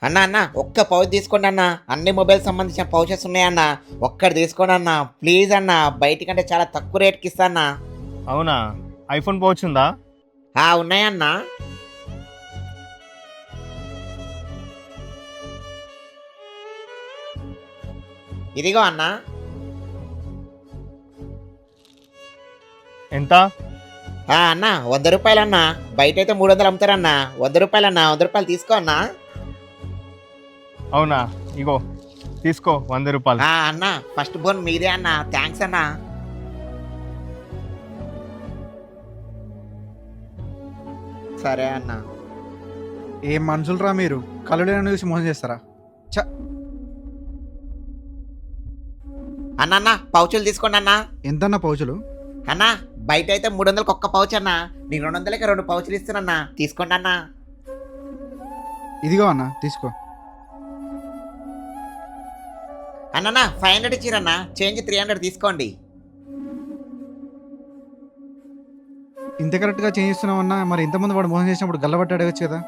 అన్న అన్న ఒక్క పౌచ్ తీసుకోండి అన్న, అన్ని మొబైల్ సంబంధించిన పౌచెస్ ఉన్నాయన్న, ఒక్కటి తీసుకోండి అన్న ప్లీజ్ అన్న, బయటికంటే చాలా తక్కువ రేట్కి ఇస్తా అన్న. అవునా? ఐఫోన్ పౌచ్ ఉందా? ఉన్నాయన్న. ఇదిగో అన్న. ఎంత? అన్న 100 రూపాయలు అన్న, బయట అయితే 300 అమ్ముతారన్న. 100 రూపాయలు అన్న, 100 రూపాయలు తీసుకో అన్న. అవునా? ఇగో తీసుకో 100 రూపాయలు. అన్న ఫస్ట్ బోన్ మీదే అన్న, థ్యాంక్స్ అన్న. సరే అన్న. ఏం మనుషులరా మీరు, కళ్ళు లేని చూసి మోసం చేస్తారా? చ అన్న అన్న పౌచులు తీసుకోండి అన్న. ఎంతన్నా పౌచులు? అన్న బయట అయితే 300కి ఒక్క పౌచ్ అన్న, నీకు 200కి 2 పౌచులు ఇస్తానన్నా, తీసుకోండి అన్న. ఇదిగో అన్న తీసుకో. అన్న 500 ఇచ్చిరన్న, చేంజ్ 300 తీసుకోండి. ఇంత కరెక్ట్గా చేంజ్ చేస్తున్నామన్నా, మరి ఇంతమంది వాడు మోసం చేసినప్పుడు గల్లబట్టి అడగచ్చు కదా.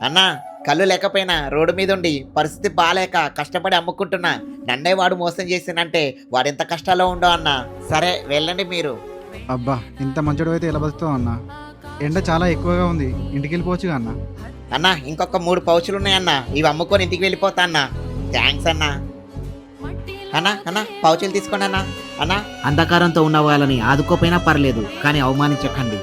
అన్న కళ్ళు లేకపోయినా రోడ్డు మీద ఉండి పరిస్థితి బాగాలేక కష్టపడి అమ్ముకుంటున్నా, నన్నే వాడు మోసం చేసిందంటే వాడు ఎంత కష్టాల్లో ఉండో అన్న. సరే వెళ్ళండి మీరు. అబ్బా ఇంత మంచోడు అయితే ఎలా బతుకుతావు అన్న? ఎండ చాలా ఎక్కువగా ఉంది, ఇంటికి వెళ్ళిపోవచ్చుగా అన్న. అన్న ఇంకొక 3 పౌచులు ఉన్నాయన్న, ఇవి అమ్ముకొని ఇంటికి వెళ్ళిపోతా అన్న. థ్యాంక్స్ అన్న. అన్న అన్న పౌచులు తీసుకోండి అన్న. అన్న అంధకారంతో ఉన్న వాళ్ళని ఆదుకోపోయినా పర్లేదు, కానీ అవమానించకండి.